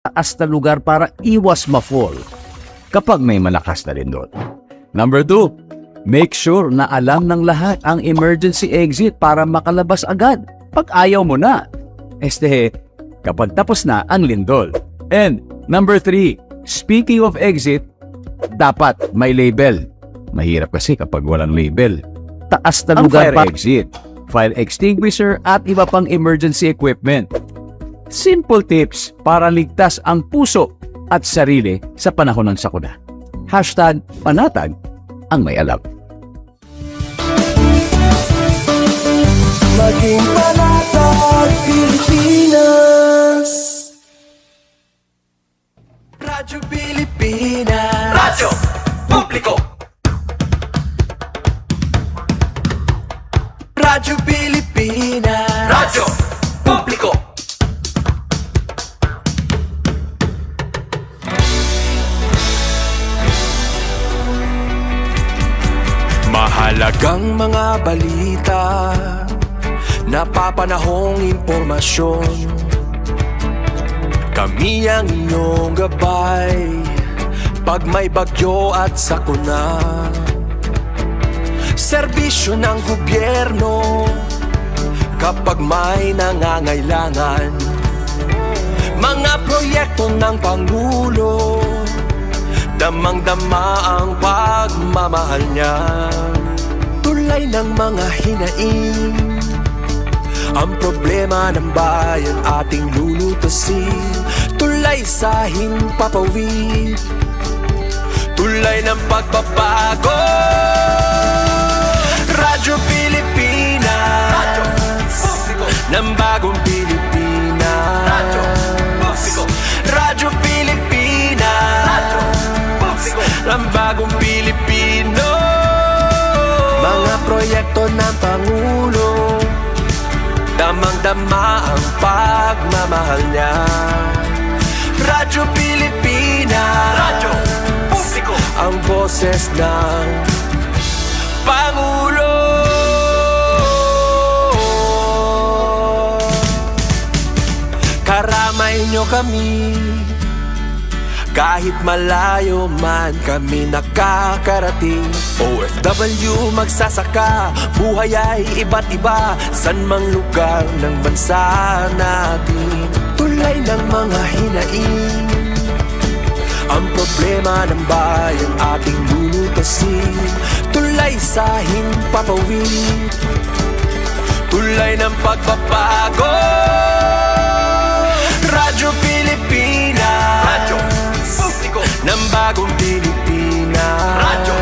taas na lugar para iwas ma-fall kapag may malakas na lindol. Number 2, make sure na alam ng lahat ang emergency exit para makalabas agad pag ayaw mo na. Kapag tapos na ang lindol. And number 3, speaking of exit, dapat may label. Mahirap kasi kapag walang label. Taas na lugar para exit, fire extinguisher at iba pang emergency equipment. Simple tips para ligtas ang puso at sarili sa panahon ng sakuna. #panatag ang may alam. Maging panatag Pilipinas. Radyo Pilipinas. Radyo Publiko. Radyo Pilipinas. Radyo Publiko. Mahalagang mga balita, napapanahong impormasyon. Kami ang inyong gabay pag may bagyo at sakuna. Serbisyo ng gobyerno kapag may nangangailangan. Mga proyekto ng Pangulo, damang-dama ang pagmamahal niya. Tulay ng mga hinaing, ang problema ng bayan ating lulutasin. Tulay sa himpapawid, tulay ng pagbabago. Radyo Pilipinas, Radyo Publiko. ng bagong Pilipinas. Radyo Publiko. Radyo Pilipinas, Radyo Publiko. ng bagong Pilipino. Mga proyekto ng Pangulo, damang-dama ang pagmamahal niya. Radyo Pilipinas, Radyo Publiko. ang boses ng Pangulo. Karamay nyo kami, kahit malayo man kami nakakarating. OFW magsasaka, buhay ay iba't iba, san mang lugar ng bansa natin. Tulay ng mga hinaing, ang problema ng bayan ating lulutasin. Tulay sa himpapawid, tulay ng pagbabago. Radyo Pilipinas, Radyo Publiko. ng bagong Pilipinas. Radyo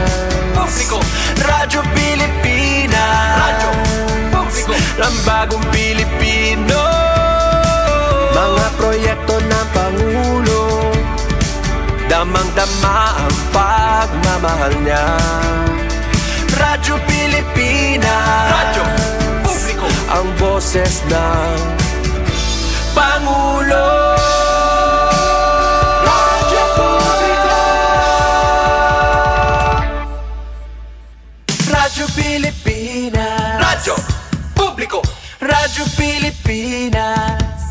Publiko. Radyo Pilipinas, Radyo Publiko. ng bagong Pilipino. Mga proyekto ng Pangulo, damang-dama ang pagmamahal niya. Radyo Pilipinas, Radyo Publiko. ang boses ng Pangulo. Radyo Publiko. Radyo Pilipinas, Radyo Publiko. Radyo Pilipinas.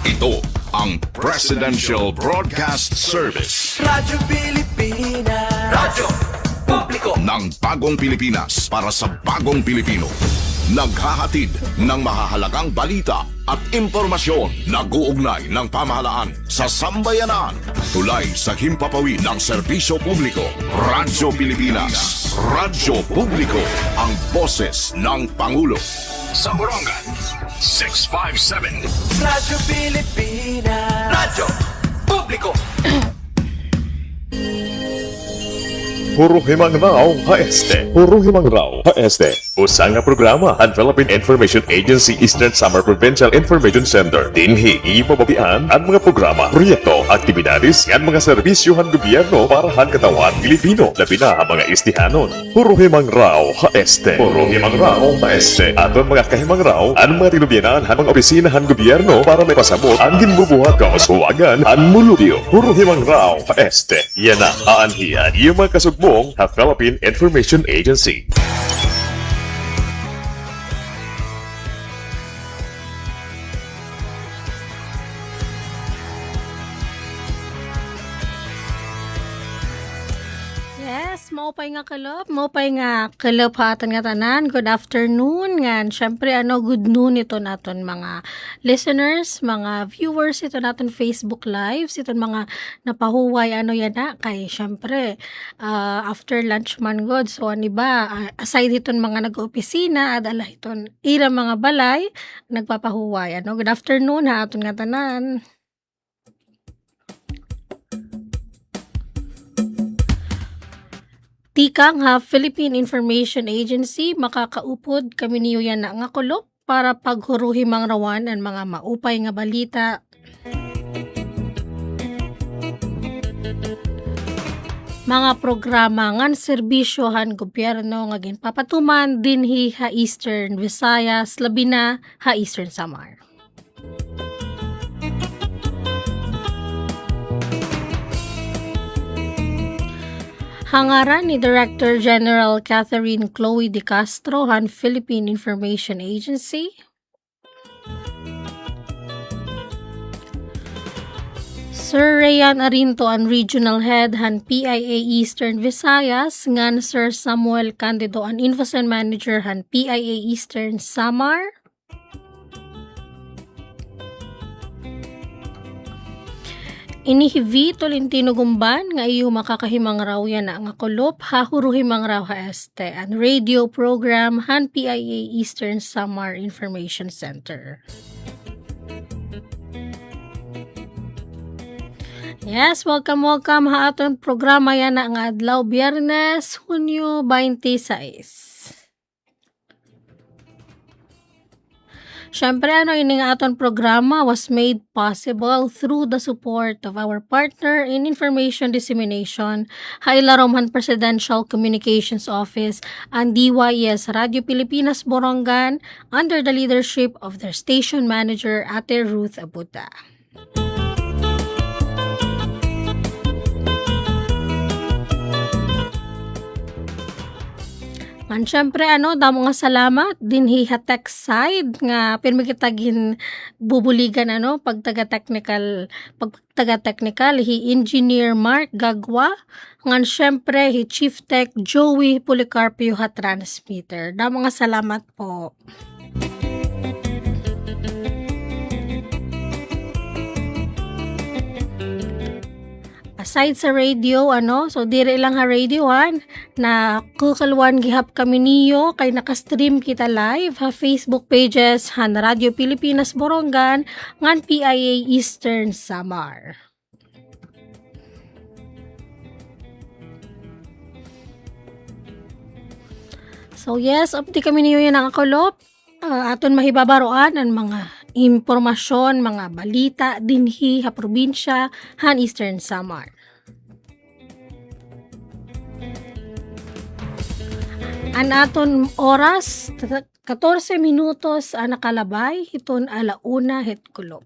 Ito ang Presidential Broadcast Service Radyo Pilipinas, Radyo Publiko. ng Bagong Pilipinas para sa Bagong Pilipino. Naghahatid ng mahahalagang balita at impormasyon na guugnay ng pamahalaan sa sambayanan. Tulay sa himpapawid ng serbisyo publiko. Radyo Pilipinas. Radyo Publiko. Ang boses ng Pangulo. Sa Borongan, 657. Radyo Pilipinas, Radyo Publiko. Puro himang raw HST. Puro himang raw HST. Usa nga programa ang Philippine Information Agency Eastern Samar Provincial Information Center. Dinhi ipababian ang mga programa, proyekto, aktibidades yan mga serbisyohan gobyerno para han katawan Pilipino. Labi na ang mga istihanon. Puro himang raw HST. Puro himang raw HST. Aton mga kahimang raw ang mga tinubyanan han mga opisinahan gobyerno para may pasabot ang ginbubuhat kausuwagan ang mulubyo. Puro himang raw HST. Yan na aanhiyan yung mga kasugmo sa Philippine Information Agency. maupay nga kalop hatan nga tanan. Good afternoon ngan. Syempre good noon ito naton mga listeners, mga viewers ito naton Facebook lives, ito mga napahuway yan na kay syempre after lunch man god. So ani ba aside iton mga nag-opisina adala iton ilang mga balay nagpapahuway Good afternoon ha aton nga tanan. Tikang ha, Philippine Information Agency, makakaupod kami niyo yan na nga kulop para paghuruhi mang rawan ang mga maupay nga balita. Mga programa ngan serbisyohan gobyerno nga ginpapatuman dinhi ha Eastern Visayas labi na ha Eastern Samar. Hangaran ni Director General Catherine Chloe De Castro han Philippine Information Agency. Sir Rayan Arinto ang Regional Head han PIA Eastern Visayas ngan Sir Samuel Candido ang Infocen Manager han PIA Eastern Samar. Inihivi Tolentino Gumban nga iyo makakahimang raw yan na nga kulop hahuruhimang raw ha este ang radio program han PIA Eastern Samar Information Center. Yes, welcome ha aton programa yan na nga adlaw Biyernes, Hunyo 26. Syempre, ini nga aton programa was made possible through the support of our partner in information dissemination, Hailaroman Presidential Communications Office, and DYS Radio Pilipinas Borongan under the leadership of their station manager, Ate Ruth Abuta. Man syempre damo nga salamat dinhi ha tech side nga pirmi kita gin bubuligan pag taga technical hi engineer Mark Gagwa ngan syempre hi chief tech Joey Policarpio ha transmitter. Damo nga salamat po. Aside sa radio, so dire lang ha radio na kukalwan gihap kami niyo kay nakastream kita live ha Facebook pages han Radio Pilipinas Borongan ngan PIA Eastern Samar. So yes, update kami niyo yan ang akulop. Aton mahibabaroan ang mga impormasyon, mga balita dinhi ha probinsya han Eastern Samar. An aton oras 14 minutos nakalabay hiton alauna het kulop.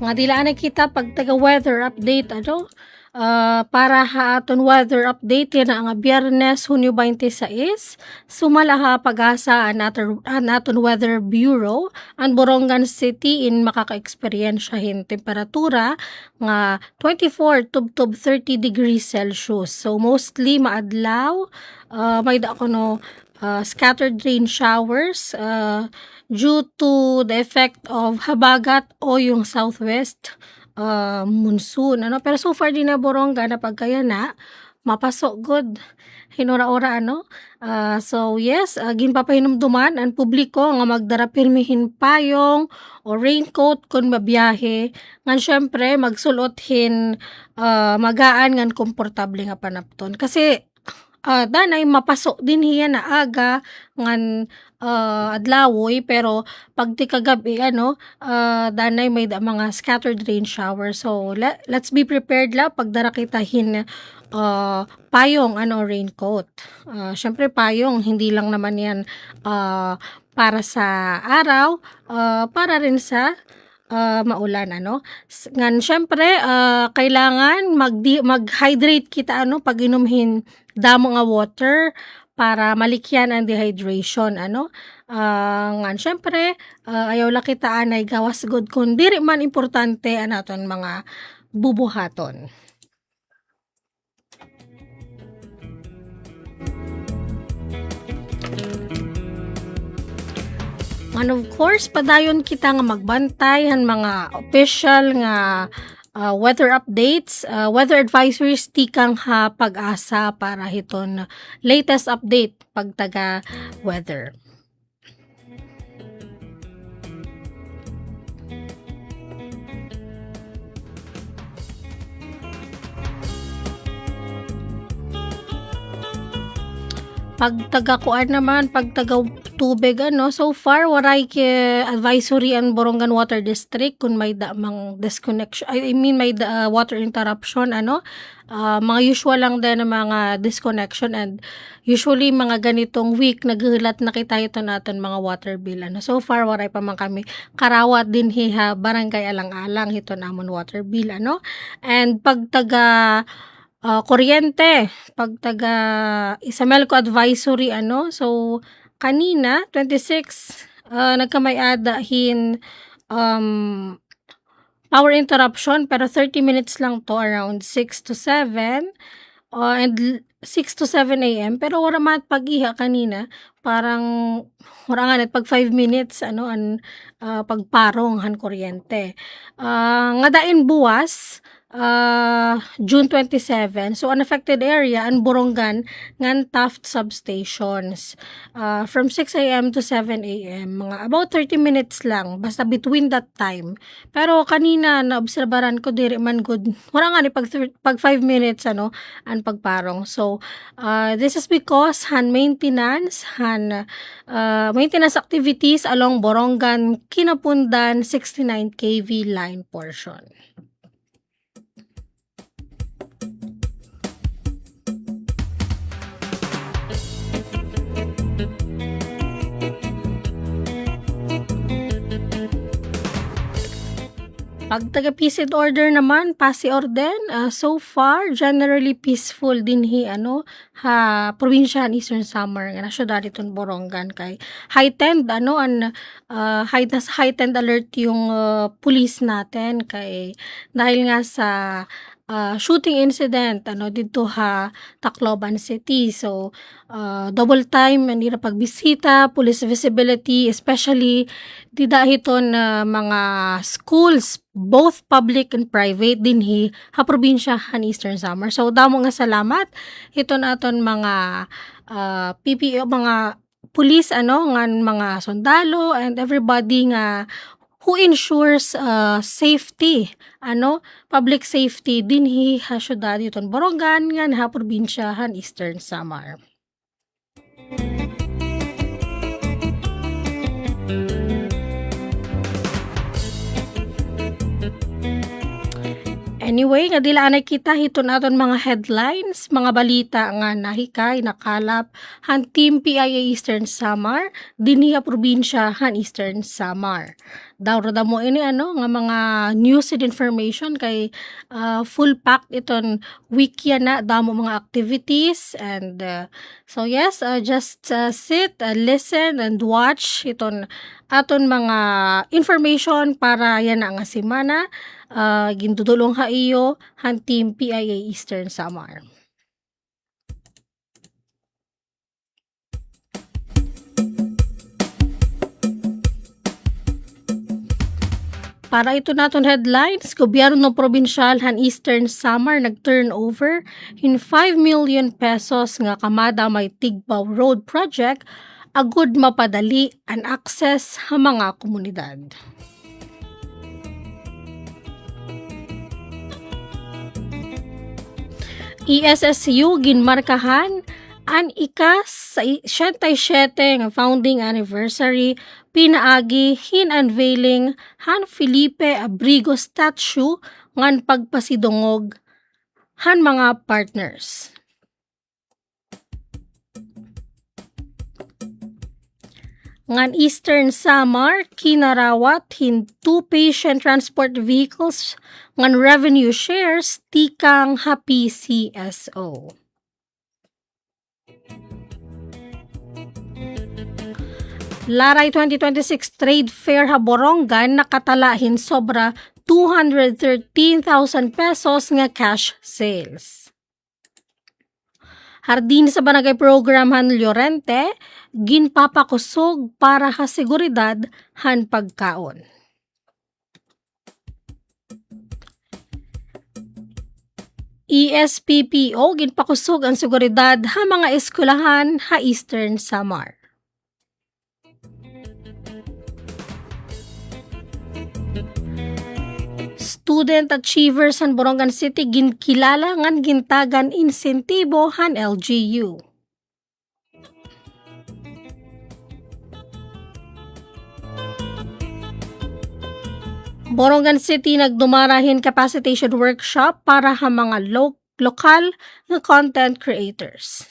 Nga dilaan na kita pag taga weather update para ha aton weather update yan ang Biyernes Hunyo 26 sumala ha pag-asa an aton weather bureau ang Borongan City in makaka-eksperyensyahin temperatura nga 24 to 30 degrees Celsius. So mostly maadlaw may da ako scattered rain showers due to the effect of habagat o yung southwest monsoon pero so far din na Boronga na pagkaya na mapasok good hinora-ora so yes ginpapahinumduman ang publiko nga magdara pirmihin payong o raincoat kun mabiyahe ngan syempre magsulothin magaan ngan komportable nga panapton kasi danay mapasok din hiya na aga ngan adlawoy pero pag ti kagabi danay may mga scattered rain shower so let's be prepared pagdara kita payong raincoat. Syempre payong hindi lang naman yan para sa araw, para rin sa maulan ano. Ngan syempre kailangan mag-hydrate kita ano pag inumhin damo nga water para malikyan ang dehydration ano. Ngan syempre ayaw la kita anay gawas god kun diri man importante anaton mga bubuhaton. And of course, padayon kita nga magbantay han mga official nga weather updates, weather advisories tikang ha pag-asa para hiton latest update pagtaga weather. Pagtaga kuan naman, pagtaga tubig ano, so far waray advisory ang Borongan Water District kung may mang disconnection, I mean may water interruption ano. Mga usual lang din ang mga disconnection and usually mga ganitong week naghulat na kita ito natin mga water bill ano. So far waray pa man kami karawat din hiha barangay alang-alang ito namon water bill ano. And pagtaga kuryente, pagtaga Isamelco advisory ano. So kanina 26 nagkamay-ada hin power interruption pero 30 minutes lang to around 6 to 7 and 6 to 7 a.m. pero wala man pag-iha kanina parang wala nga net pag 5 minutes ano an pagparong han kuryente. Nga dain buwas June 27. So, unaffected area, ang Borongan, ngan Taft substations. From 6 a.m. to 7 a.m. Mga about 30 minutes lang, basta between that time. Pero kanina, naobserbaran ko, diri man good. Wala nga ni pag 5 minutes, ano, ang pagparong. So, this is because maintenance activities along Borongan, Kinapundan, 69 kV line portion. Pag taga-PCID order naman, PASI Orden, so far, generally peaceful din ano, probinsya Eastern Samar, nga na syudad itong Borongan, kay heightened, ano, heightened alert yung police natin, kay dahil nga sa shooting incident ano dito Tacloban City. So double time hindi na pagbisita, police visibility, especially di dahiton mga schools both public and private dinhi probinsya han Eastern Samar. So damo nga salamat ito naton mga PPO, mga police ano ngan mga sundalo and everybody nga who ensures safety ano public safety dinhi syudad iton Borongan ngan probinsya han Eastern Samar. Anyway, nga dila anay kita hiton aton mga headlines, mga balita nga nahikay, nakalap, han Team PIA Eastern Samar, dinhi probinsya han Eastern Samar. Dawra mo ini ano nga mga news and information kay full packed iton week yan na damo mga activities and so yes, just sit, listen and watch iton aton mga information para yan na nga semana gintudulong iyo han Team PIA Eastern Samar. Para ito naton headlines, gobyerno probinsyal han Eastern Samar nag-turnover in 5 million pesos nga kamada may Tigbaw Road Project agud mapadali ang access sa mga komunidad. ESSU ginmarkahan ang ika-77 nga founding anniversary pinaagi hin-unveiling han Felipe Abrigo statue ngan pagpasidungog han mga partners. Ngan Eastern Samar, kinarawat hin 2 patient transport vehicles ngan revenue shares tikang happy CSO. Laray 2026 Trade Fair Haborongan nakatalahin sobra 213,000 pesos nga cash sales. Hardin sa Barangay Program han Llorente, ginpapakusog para ha seguridad han pagkaon. ESPPO ginpakusog ang seguridad ha mga eskwelahan ha Eastern Samar. Student achievers han Borongan City ginkilala ngan gintagan insentibo han LGU. Borongan City nagdumarahin capacitation workshop para ha mga lokal nga content creators.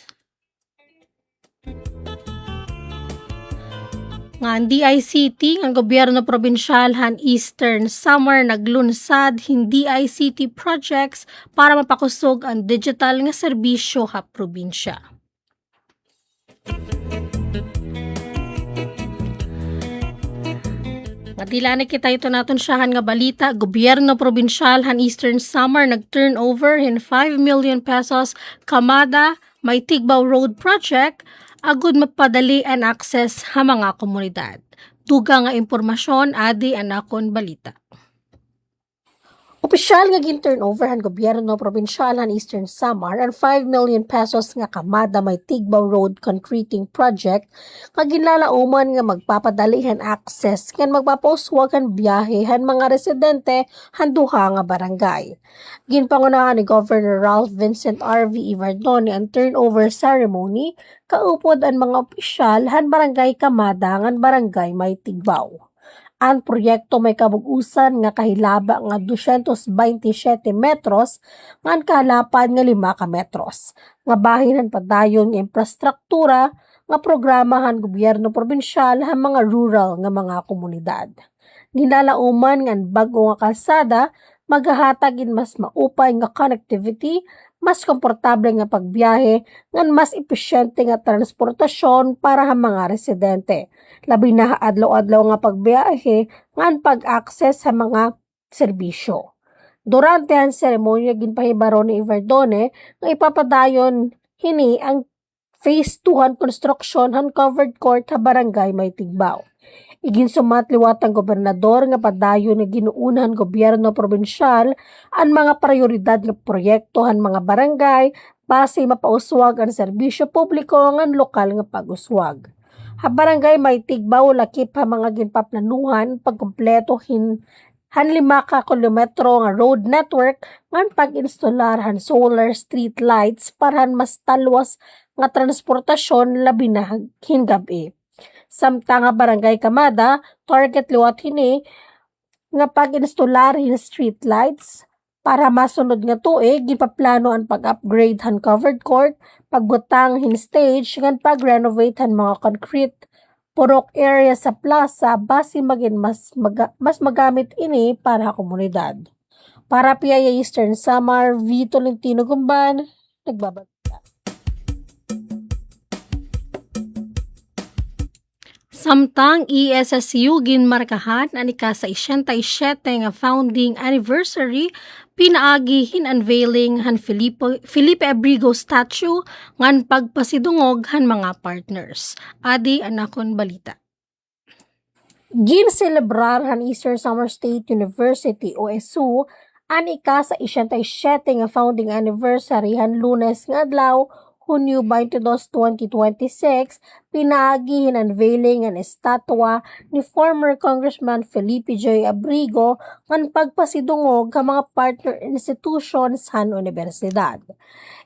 Nga DICT, ang gobyerno probinsyal han Eastern Samar naglunsad hindi ICT projects para mapakusog ang digital nga serbisyo ha probinsya. Nga dilani kita ito naton siyahan nga balita, gobyerno probinsyal han Eastern Samar nag-turnover in 5 million pesos kamada may Tigbaw Road Project agud mapadali ang access ha mga komunidad. Duga nga impormasyon adi anakon balita. Opisyal nga gin-turnover han gobyerno probinsyal han Eastern Samar ang 5 million pesos nga kamada may Tigbaw Road Concreting Project nga ginlalauman nga magpapadali han access ngan magpapuswag han biyahe han mga residente han duha nga barangay. Ginpangunahan ni Governor Ralph Vincent R.V. Ivardone ang turnover ceremony kaupod ang mga opisyal han barangay kamada ngan barangay may Tigbaw. Ang proyekto may kabugusan nga kahilaba nga 227 metros ngan kahalapan nga 5 ka metros. Nga bahinan padayon nga infrastruktura nga programahan gobyerno probinsyal han mga rural nga mga komunidad. Ginalauman nga bago nga kalsada maghahatag in mas maupay nga connectivity, mas komportable nga pagbiyahe, ngan mas epesyente nga transportasyon para sa mga residente. Labi na adlaw-adlaw nga pagbiyahe, ngan pag-access sa mga serbisyo. Durante ang seremonya ginpahibaro ni Ivardone nga ipapadayon hini ang Phase 2 construction han covered court sa barangay may Tigbaw. Iginsumat liwat ang gobernador nga padayon nga ginuunan gobyerno probinsyal ang mga prioridad nga proyekto han mga barangay base mapauswag ang serbisyo publiko ngan lokal nga pag-uswag. Ha barangay may Tigbaw lakip ha mga ginpaplanuhan pagkumpleto han 5 ka kilometro nga road network ngan pag-instalar han solar street lights para mas talwas nga transportasyon labi na hingabi. Samtang nga barangay kamada, target liwat hini nga pag-instalar hin street lights para masunod nga tuig gipaplano ang pag-upgrade han covered court, pagbutang hin stage ngan pag-renovate han mga concrete purok area sa plaza base magin mas magamit ini para sa komunidad. Para PIA Eastern Samar, V. Tolentino Gumban, nagbabalik. Samtang ESSU ginmarkahan ang ika-67 nga founding anniversary, pinaagi hin-unveiling han Felipe Abrigo statue ngan pagpasidungog han mga partners. Adi anakon balita. Ginselebrar han Eastern Samar State University o ESU ang ika-67 nga founding anniversary han Lunes nga adlaw Hunyo 22, 2026, pinaagi hin-unveiling ang estatwa ni former Congressman Felipe J. Abrigo ngan pagpasidungog ka mga partner institutions han universidad.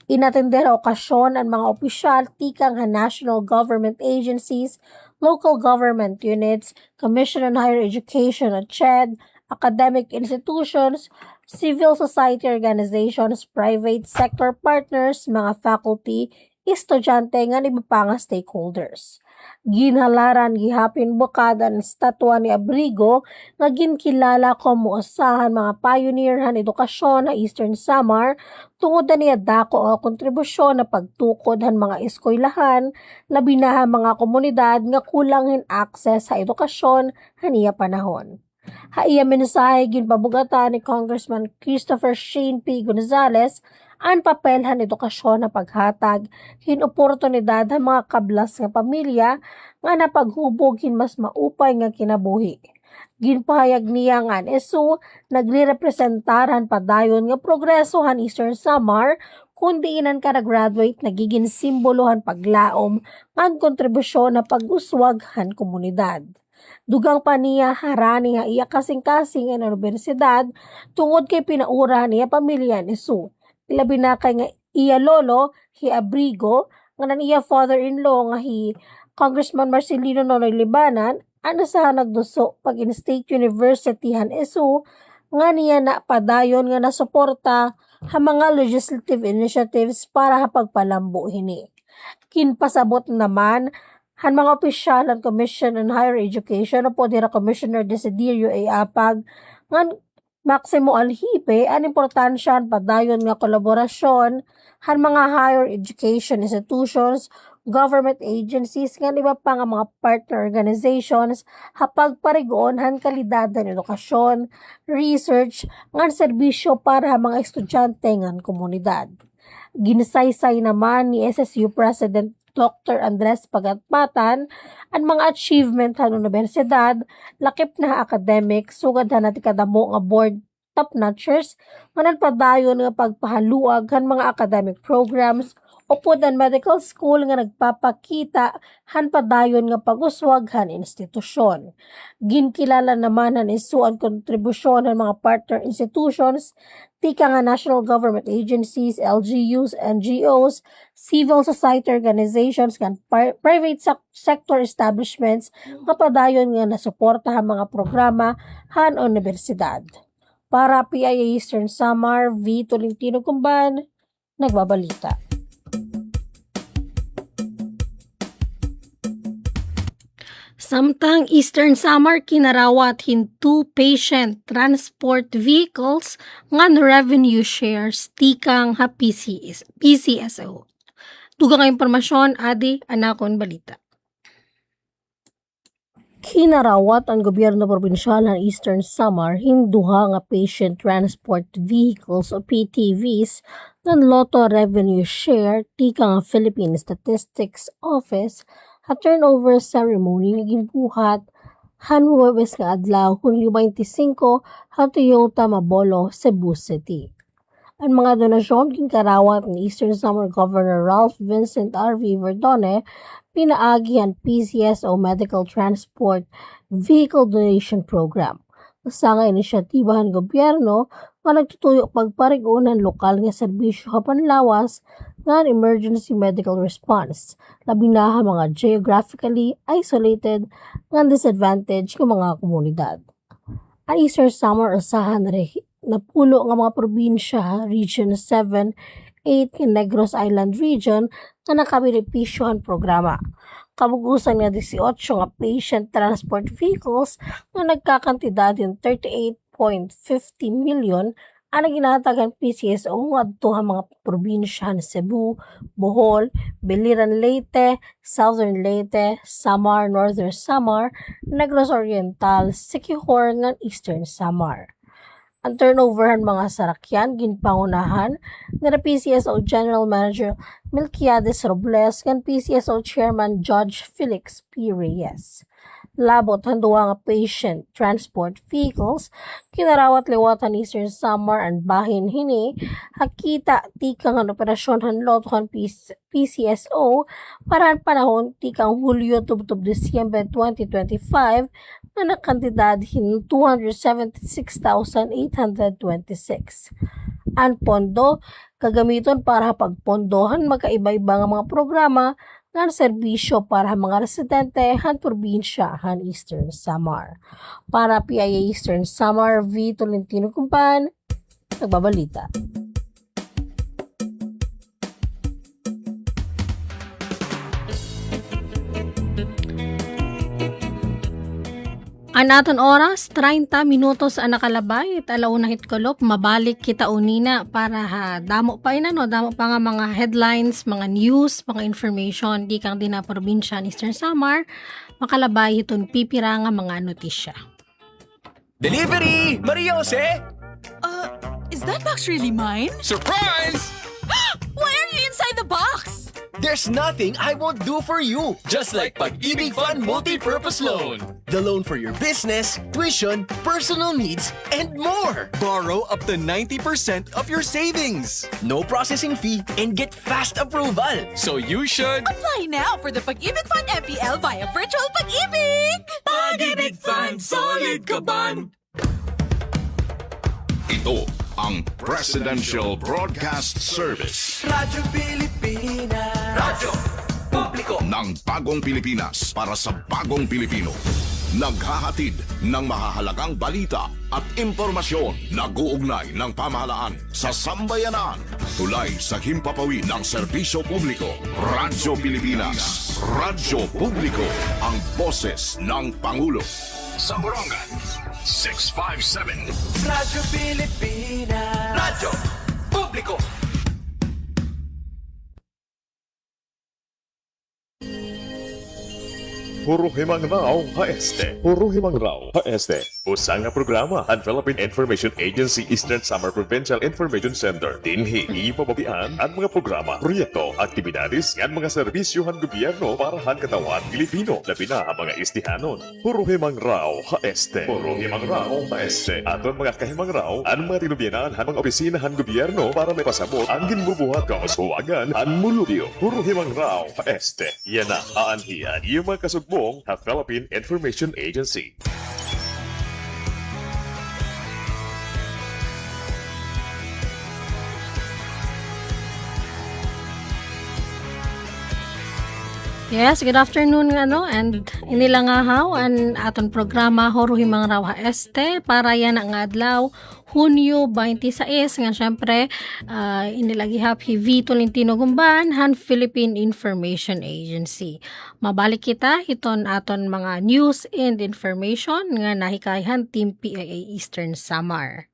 Inatender okasyon ang mga opisyal tikang han national government agencies, local government units, Commission on Higher Education at CHED, academic institutions, civil society organizations, private sector partners, mga faculty, estudyante nga iba pa nga stakeholders. Ginhalaran gihapin bukada ang statwa ni Abrigo nga ginkilala como usahan mga pioneer han edukasyon na Eastern Samar tungod na niya dako ang kontribusyon na pagtukod han mga eskwelahan labi na han mga komunidad nga kulang hin access sa edukasyon haniya panahon. Haiya mensahe ginpabugatan ni Congressman Christopher Shane P. Gonzales ang papel han edukasyon na paghatag hin oportunidad han mga kablas nga pamilya nga napaghubog hin mas maupay nga kinabuhi. Ginpahayag niya nga ang ESU nagre-representaran padayon nga progreso han Eastern Samar kundi inan ka na-graduate nagiging simbolohan paglaom ang kontribusyon na pag-uswag han komunidad. Dugang pa niya harani nga iya kasing-kasing ang universidad tungod kay pinaura niya pamilya ni Su. Ilabi na kay nga iya lolo, hi Abrigo, nga nan iya father-in-law nga hi Congressman Marcelino Nonoy Libanan, ano sa nagduso pag in State University han ESU, nga niya na padayon nga nasuporta ha mga legislative initiatives para pagpalambo hini. Kinpasabot naman han mga opisyal ng Commission on Higher Education o po dira Commissioner Desiderio A. Apag nga Maximo Alhipe ang importansya padayon nga kolaborasyon han mga higher education institutions, government agencies nga iba pa nga mga partner organizations hapag parigoon han kalidad ng edukasyon, research nga serbisyo para sa mga estudyante ng komunidad. Ginisaysay naman ni SSU President Dr. Andres Pagatpatan ang mga achievement han universidad, lakip na academic, sugad han natin kadamo nga board top-notchers, nga padayon nga pagpahaluag han mga academic programs, upod ang medical school nga nagpapakita han padayon nga pag-uswag han institusyon. Ginkilala naman han isu ang kontribusyon ng mga partner institutions, tika nga national government agencies, LGUs, NGOs, civil society organizations, kan private sector establishments nga padayon nga nasuportahan mga programa han universidad. Para PIA Eastern Samar, V. Tolentino Kumban, nagbabalita. Samtang Eastern Samar kinarawat hin 2 patient transport vehicles ngan revenue shares tikang ha PCSO. Dugang nga impormasyon, adi anakon balita. Kinarawat ang gobyerno probinsyal ng Eastern Samar hinduha nga patient transport vehicles o PTVs ng Lotto Revenue Share tikang Philippine Statistics Office at turnover ceremony nga ginbuhat han Huwebes nga adlaw Hunyo 25 sa Toyota Mabolo, Cebu City. Ang mga donasyon kinkarawat ni Eastern Samar Governor Ralph Vincent R.V. Verdone pinaagi ang PCSO Medical Transport Vehicle Donation Program. Sa inisyatiba ng gobyerno nga nagtutuyo pagparigonan lokal nga serbisyo sa panlawas ng emergency medical response, labi na mga geographically isolated nga disadvantaged ng mga komunidad. Ang Eastern Samar usahan na pulo nga mga probinsya, Region 7, 8 Negros Island Region na nakabenepisyohan programa. Kabugusan nga 18 nga patient transport vehicles na nagkakantidad ng 38.50 million ang ginatagang PCSO nga adto ang mga probinsya ng Cebu, Bohol, Biliran Leyte, Southern Leyte, Samar, Northern Samar, Negros Oriental, Siquijor nga Eastern Samar. Ang turnover ng mga sarakyan ginpangunahan ng PCSO General Manager Melquiades Robles kan PCSO Chairman Judge Felix P. Reyes. Labot handuwa nga patient transport vehicles kinarawat liwatan Eastern Samar and bahin hini hakita tikang ang operasyon han lotohan PCSO para ang panahon tikang Hulyo tubtob Disyembre 2025 na nakantidad hin 276,826. Ang pondo kagamiton para pagpondohan magkaiba-iba nga mga programa ng serbisyo para mga residente han probinsya han Eastern Samar. Para PIA Eastern Samar, V. Tolentino Kumpan, nagbabalita. Ang aton oras, 30 minutos ang nakalabay. At alauna hitkolop, mabalik kita unina para damo pa damo pa nga mga headlines, mga news, mga information, di kang din na probinsya ni Eastern Samar, makalabay iton pipira nga mga notisya. Delivery! Maria Jose! Is that box really mine? Surprise! Why are you inside the box? There's nothing I won't do for you. Just like Pag-ibig Fund Multi-Purpose Loan. The loan for your business, tuition, personal needs, and more. Borrow up to 90% of your savings. No processing fee and get fast approval. So you should... Apply now for the Pag-ibig Fund MPL via Virtual Pag-ibig! Pag-ibig Fund Solid Kaban! Ito ang Presidential Broadcast Service Radyo Pilipinas. Radyo Publiko. ng Bagong Pilipinas para sa Bagong Pilipino. Naghahatid ng mahahalagang balita at impormasyon na guugnay ng pamahalaan sa sambayanan. Tulay sa himpapawid ng serbisyo publiko. Radyo Pilipinas. Radyo Publiko. Ang boses ng Pangulo. Sa Borongan, 657. Radyo Pilipinas. Radyo Publiko. Puro Himangnao HST. Puro Himangnao HST. Usa nga programa ang Philippine Information Agency Eastern Samar Provincial Information Center. Dinhi ipababian ang mga programa, proyekto, aktibidades ng mga serbisyohan gobyerno para han katawan Pilipino, labi na ang mga istihanon. Puro Himangnao HST. Puro Himangnao HST. Aton mga kahimangraw, ang mga tinubyanan han mga opisinahan gobyerno para may pasabot ang ginbubuhat kauswagan ang mulubyo. Puro Himangnao HST. Yan na aanhian yung mga kasugbo sa Philippine Information Agency. Yes, good afternoon and inilang nga haw ang aton programa Horo Himang Raw HST para yan ang adlaw Hunyo 26 nga syempre inilagi happy V Tolentino Gumban han Philippine Information Agency. Mabalik kita iton aton mga news and information nga nahikayhan Team PIA Eastern Samar.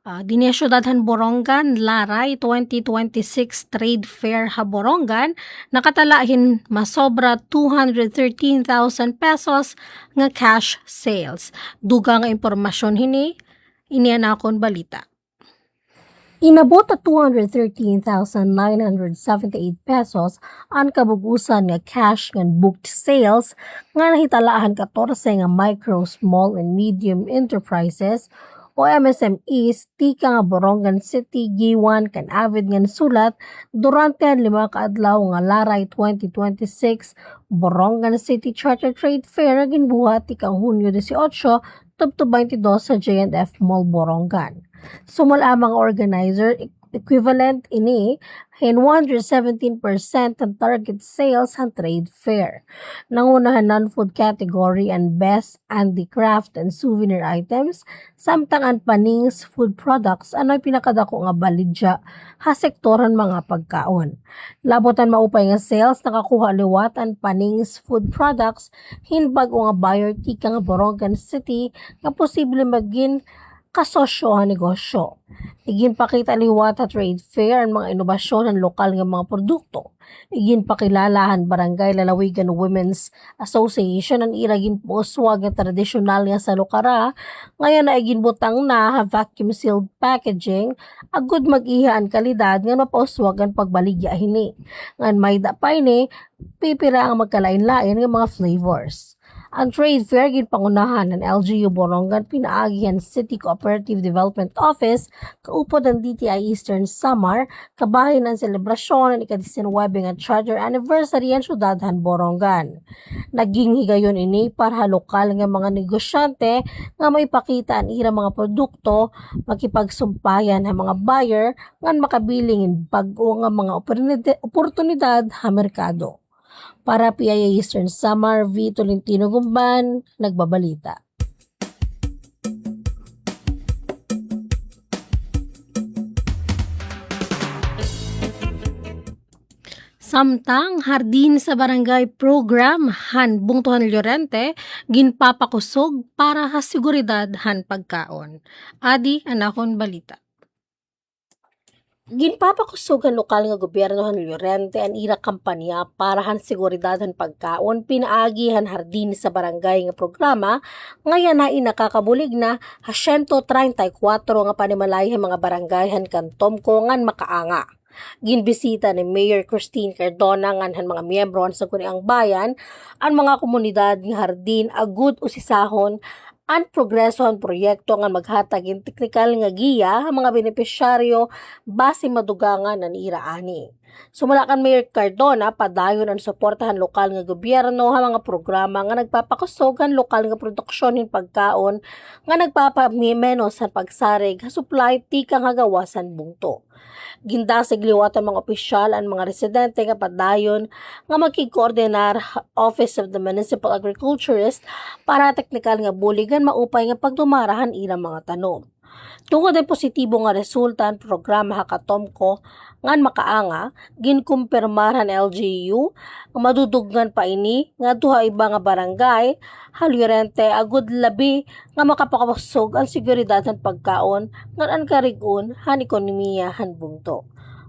Dini syudadhan Borongan, Laray 2026 Trade Fair ha Borongan, nakatalahin masobra 213,000 pesos nga cash sales. Duga nga impormasyon inianakon balita. Inabot at 213,978 pesos ang kabugusan nga cash nga booked sales nga nahitalaan 14 nga micro, small and medium enterprises o MSMEs tika nga Borongan City giwan kan avid nga sulat durante 5 kaadlaw nga Laray 2026 Borongan City Charter Trade Fair ginbuhat tika Hunyo 18 tubto 22 sa J&F Mall Borongan. Sumala mga organizer equivalent ini hin 117% ang target sales ang trade fair. Nangunahan non-food category and best handicraft and souvenir items, samtang ang panings food products ano'y pinakadako nga balidya ha sektoran mga pagkaon. Labotan maupay nga sales nakakuha liwat ang panings food products hinbago nga buyer tika nga Borongan City nga posible maging kasosyo ang negosyo. Igin pakita liwat at trade fair ang mga inobasyon ng lokal nga mga produkto. Igin pakilalahan Barangay Lalawigan Women's Association ang iragin poswag nga tradisyonal nga sa lokara, ngayon na igin butang na vacuum sealed packaging, agud mag-iha ang kalidad nga mapauswag ang pagbaligya hini. Ngan may dapay ni, pipira ang magkalain-lain nga mga flavors. Ang trade fair ginpangunahan ng LGU Borongan pinaagihan City Cooperative Development Office kaupod ng DTI Eastern Samar kabahin ang selebrasyon ng ika-19 nga charter anniversary ang syudadhan Borongan. Naging higayon ini para lokal nga mga negosyante nga may pakita ang ira mga produkto, makipagsumpayan ang mga buyer ngan makabiling bag-o nga mga oportunidad ha merkado. Para PIA Eastern Samar, V. Tolentino Gumban, nagbabalita. Samtang hardin sa barangay program han bungtuhan Llorente ginpapakusog para ha seguridad han pagkaon. Adi anakon balita. Ginpapakusog ang lokal nga gobyerno han Llorente ang ira kampanya para han seguridad han pagkaon pinaagi han hardin sa barangay nga programa ngayon na inakakabulig na ha 134 nga panimalay han mga barangay han kantomko ngan makaanga. Ginbisita ni Mayor Christine Cardona ngan han mga miyembro sa Kuniang Bayan ang mga komunidad nga hardin agud usisahon ang progreso ang proyekto nga maghatag in teknikal nga giya ang mga benepisyaryo base madugangan ng iraani. Sumala kan Mayor Cardona padayon ang suportahan lokal nga gobyerno ang mga programa nga nagpapakusog ang lokal nga produksyon in pagkaon nga nagpapamimenos sa pagsarig sa supply tika nga gawasan bungto. Gindasig liwat ang mga opisyal ang mga residente nga padayon nga magkikoordinar Office of the Municipal Agriculturist para teknikal nga buligan maupay nga pagdumarahan ilang mga tanom. Tungod ang positibo nga resulta ang programa Hakatomko ngan makaanga, ginkumpirmahan LGU nga madudugnan pa ini nga duha iba nga barangay Llorente agud labi nga makapakabusog ang seguridad ng pagkaon ngan ang karigon han ekonomiya han bungto.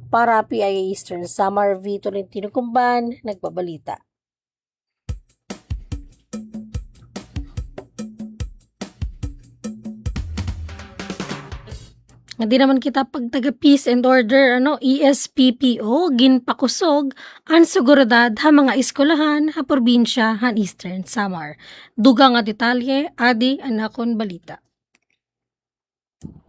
Para PIA Eastern Samar V. Tolentino Kumban, nagbabalita. Nga di naman kita pag taga peace and order ESPPO ginpakusog ang seguridad ha mga eskwelahan ha probinsya han Eastern Samar. Duga nga detalye adi anakon balita.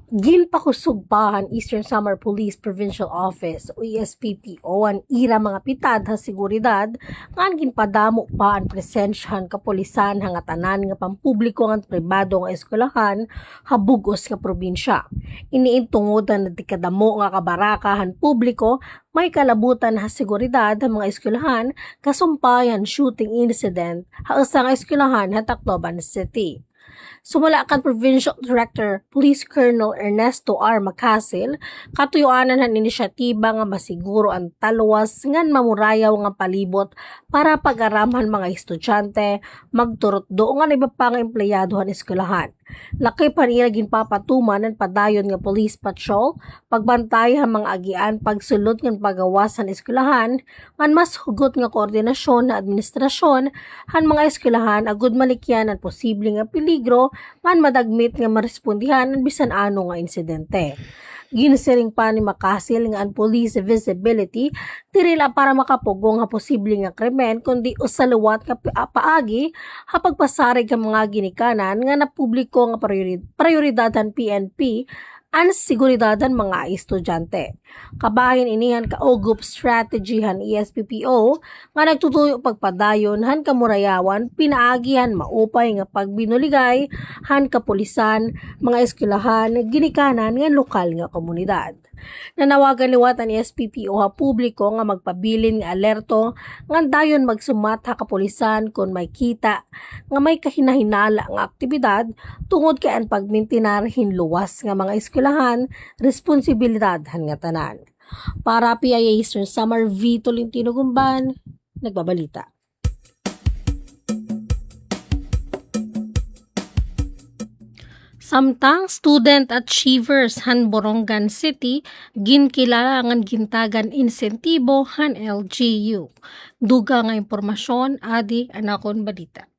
Ginpakusog pa ang Eastern Samar Police Provincial Office o ESPPO ang ira mga pitad ha seguridad nga ginpadamo pa ang presensyahan kapolisan nga tanan nga pampubliko nga pribado nga eskwelahan ha bugos nga probinsya. Iniintungodan na tikadamo nga kabarakahan publiko may kalabutan ha seguridad ha mga eskwelahan kasumpayan shooting incident ha usang eskwelahan ha Tacloban City. Sumala kan Provincial Director Police Colonel Ernesto R. Macasil, katuyuanan han inisyatiba nga masiguro ang talwas ngan mamurayaw nga palibot para pag-aramhan mga estudyante, magturot do nga iba pa nga empleyado han eskwelahan. Laki pa niya ginpapatuman ang padayon nga police patrol, pagbantay ang mga agian, pagsulod ng pagawasan eskwelahan, ngan mas hugot nga koordinasyon na administrasyon, han mga eskwelahan agud malikyan ang posibleng nga peligro, ngan madagmit nga marespondihan ang bisan ano nga insidente. Ginsiring pa ni Macasil nga ang police visibility tirila para makapugong nga posible nga krimen kundi usaluwat nga paagi ha pagpasarig ka mga ginikanan nga napubliko nga prioridad PNP ang seguridadan mga estudyante. Kabahin inihan kaugup strategy han ESPPO nga nagtutuyo pagpadayon han kamurayawan pinaagihan maupay nga pagbinuligay han kapulisan mga eskwelahan ginikanan nga lokal nga komunidad. Nanawagan liwat ang ESPPO ha publiko nga magpabilin nga alerto nga dayon magsumat ha kapulisan kung may kita nga may kahinahinala nga aktibidad tungod kay ang pagmintinar hinluwas nga mga eskwelahan responsibilidad han nga tanan. Para PIA Eastern Samar V. Tolentino Kumban, nagbabalita. Samtang student achievers han Borongan City ginkilala ngan gintagan insentibo han LGU. Duga nga impormasyon adi anakon balita.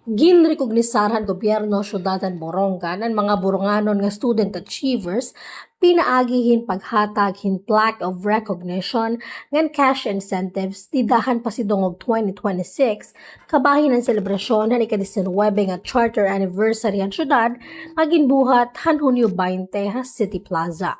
Ginrekognisaran gobyerno syudadan Borongan ang mga Boronganon nga student achievers pinaagihin paghatag hin plaque of recognition ngan cash incentives tidahan pasidungog 2026 kabahin ang selebrasyon han ika-19 nga charter anniversary han syudad nga ginbuhat han Hunyo 20 ha City Plaza.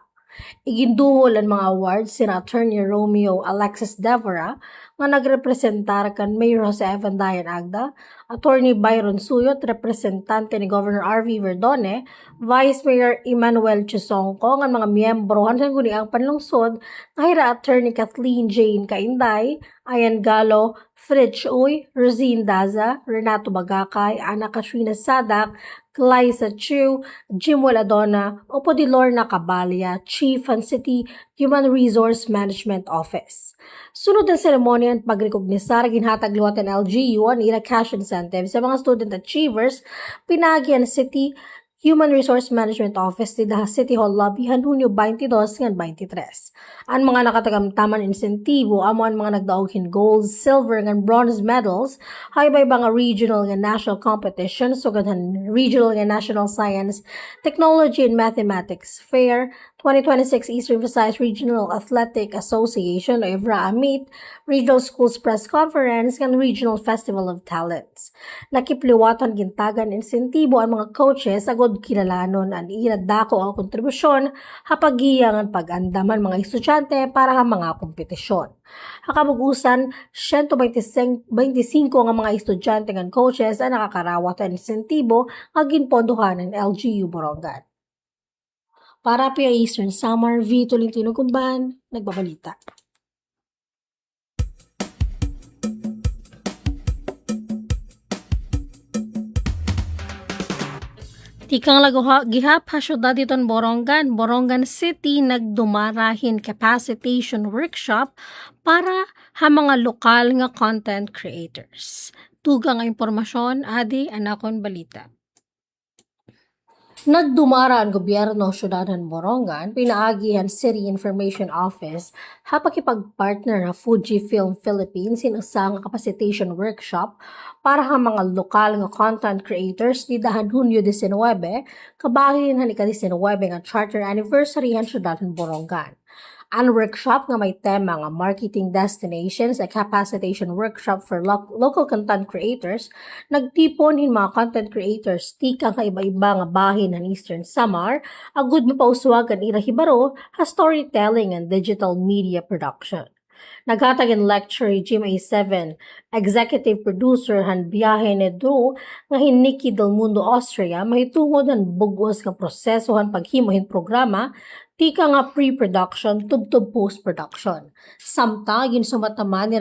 Iginduhol ang mga awards sina Attorney Romeo Alexis Devora nga nagrepresentar kan Mayor Jose Evan Dayan Agda, Attorney Byron Suyot, representante ni Governor R.V. Verdone, Vice Mayor Emmanuel Chusongko, nga mga miyembro han guniang panlungsod, kahira Attorney Kathleen Jane Kainday, Ayan Galo, Fritz Uy, Rosine Daza, Renato Bagakay, Ana Katrina Sadak, Glyza Chu, Jimwell Adona, Opo di Lorna Cabalia, Chief and City Human Resource Management Office. Sunod ang seremonya at pagrekognisar, ginhatag liwat ng LGU ang ira cash incentive sa mga student achievers, pinagi ang City Human Resource Management Office di Daha City Hall Lobby han Hunyo 22 ngan 23. Ang mga nakatagamtaman insentibo amo ang mga nagdaoghin gold, silver ngan bronze medals hay bay mga regional nga national competitions sugad han regional nga national science, technology and mathematics fair 2026 Eastern Visayas Regional Athletic Association o EVRA-AMIT, Regional Schools Press Conference ngan Regional Festival of Talents. Nakipliwatan gintagan insentibo ang mga coaches agod kilalanon ang iradako ang kontribusyon hapagiyang ang pag-andaman mga estudyante para sa mga kompetisyon. Hakabugusan, 125 nga mga estudyante ng coaches ang nakakarawat ang insentibo nga ginpondohan ng LGU Borongan. Para pa Eastern Samar, V. Tolentino Kumban, nagbabalita. Tikang gihap ha syudad iton Borongan City nagdumarahin capacitation workshop para ha mga lokal nga content creators. Tugang nga impormasyon, adi anakon balita. Nagdumara ang gobyerno syudad ng Borongan, pinaagihan City Information Office hapakipag-partner na Fujifilm Philippines sinasang capacitation workshop para sa mga lokal nga content creators di dahan Hunyo 19, kabahin han ika-19 nga charter anniversary han syudad ng Borongan. Ang workshop nga may tema nga Marketing Destinations, a capacitation workshop for local content creators, nagtipon hin mga content creators tika nga iba-iba nga bahin ng Eastern Samar, agud mapauswag ang irahibaro ha storytelling and digital media production. Naghatag ang lecture Jim A7, executive producer han biyahe ni Drew nga hiniki del Mundo Austria, mahitungod ang bugos nga proseso han paghimuhin programa, tika nga pre-production tubtob post-production. Samta, ginsumataman ni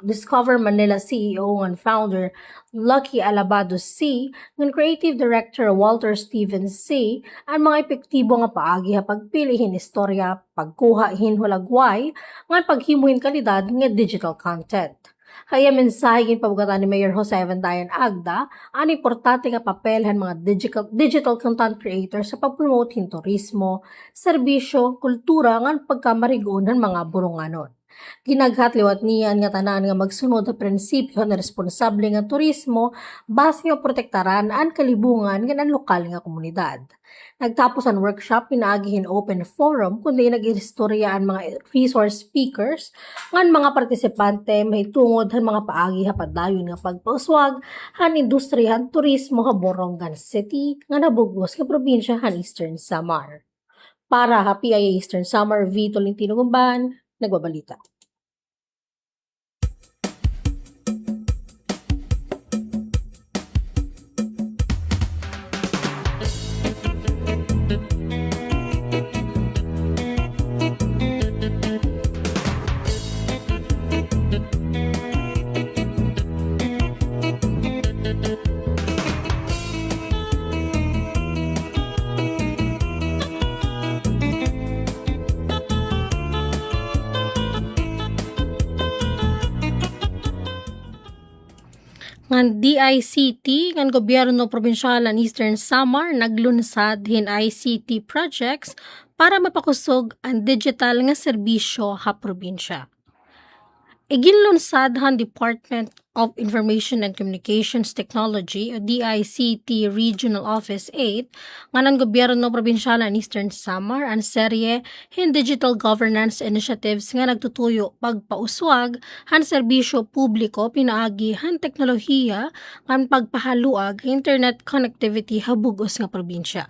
Discover Manila CEO and founder Lucky Alabado C, ng creative director Walter Stevens C, ang mga epektibo nga paagi ha pagpilihin istorya, pagkuha hinhulagway, nga paghimuhin kalidad nga digital content. Kaya mensahe gin pabugatan ni Mayor Jose Avendayan Agda ang importante nga papelhan mga digital content creators sa pag-promote hin turismo, serbisyo, kultura nga pagkamarigon ng mga Boronganon. Ginaghat liwat niyan nga tanan nga magsunod sa prinsipyo na responsable nga turismo base nga protektaran ang kalibungan nga ng lokal nga komunidad. Nagtapos ang workshop, pinaagihin open forum kundi nag-istorya ang mga resource speakers ngan mga partisipante mahitungod han mga paagi ha padayon nga pagpauswag han industrihan turismo ha Borongan City nga nabugos nga probinsya han Eastern Samar. Para ha PIA Eastern Samar, V. Tolentino Gumban, nagbabalita. Ngan DICT, ngan gobyerno probinsyal ng Eastern Samar, naglunsad hin ICT projects para mapakusog ang digital nga serbisyo ha probinsya. Iginlunsad han Department of Information and Communications Technology o DICT Regional Office 8 nga ng gobyerno probinsyal ng Eastern Samar ang serye hin digital governance initiatives nga nagtutuyo pagpauswag han serbisyo publiko pinaagi han teknolohiya ngan pagpahaluag internet connectivity ha bugos nga probinsya.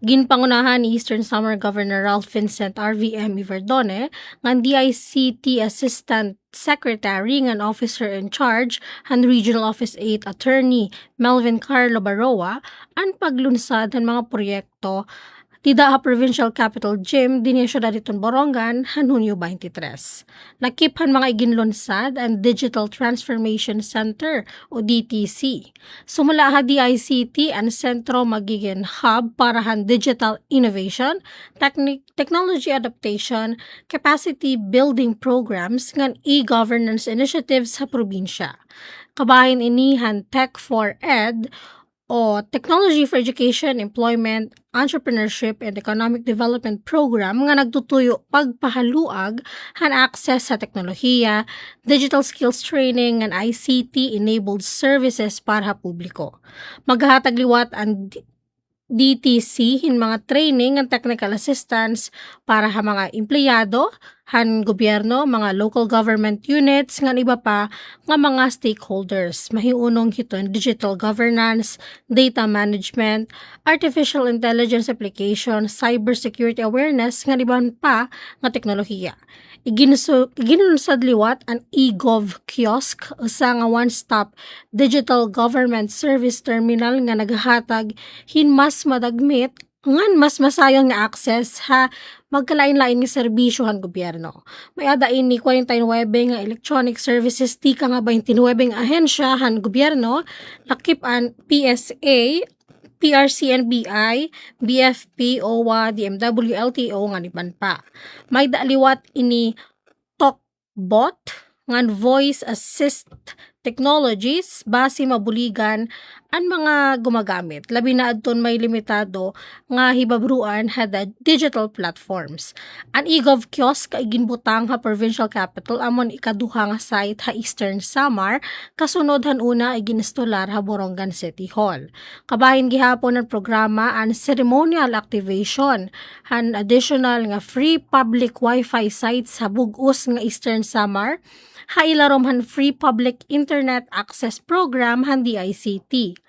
Ginpangunahan ni Eastern Samar Governor Ralph Vincent RVM Iverdone ngan DICT Assistant Secretary ngan Officer in Charge han Regional Office 8 Attorney Melvin Carlo Baroa ang paglunsad ng mga proyekto Tida Provincial Capital Gym dinhi syudad iton Borongan han Hunyo 23. Nakiphan mga iginlonsad ang Digital Transformation Center o DTC. Sumula ha DICT ang sentro magiging hub para han digital innovation, technology adaptation, capacity building programs ngan e-governance initiatives sa probinsya. Kabahin inihan Tech for Ed o Technology for Education, Employment, Entrepreneurship, and Economic Development Program nga nagtutuyo pagpahaluag han access sa teknolohiya, digital skills training, and ICT-enabled services para publiko. Maghahatag liwat ang DTC hin mga training and technical assistance para ha mga empleyado, han gobyerno, mga local government units, nga iba pa nga mga stakeholders. Mahiunong hiton digital governance, data management, artificial intelligence application, cybersecurity awareness, nga iban pa nga teknolohiya. Iginunsad liwat ang eGov kiosk, usa nga one-stop digital government service terminal nga naghatag hin mas madagmit ngan mas masayon nga access ha magkalain-lain nga serbisyo han gobyerno. May adain ni 49 nga electronic services tika nga 29 nga ahensya han gobyerno, lakip an PSA, PRCNBI, BFP, OWA, DMW, LTO nga niban pa. May daaliwat ini TalkBot ngan voice assist technologies base mabuligan ang mga gumagamit. Labi na adton may limitado nga hibabruan hada digital platforms. Ang eGov kiosk kay ginbutang ha provincial capital amon ikaduha nga site ha Eastern Samar, kasunod han una ay ginstolar ha Borongan City Hall. Kabahin gihapon ang programa ang ceremonial activation han additional nga free public wifi sites sa bug-os nga Eastern Samar, hailarom han free public internet access program han DICT.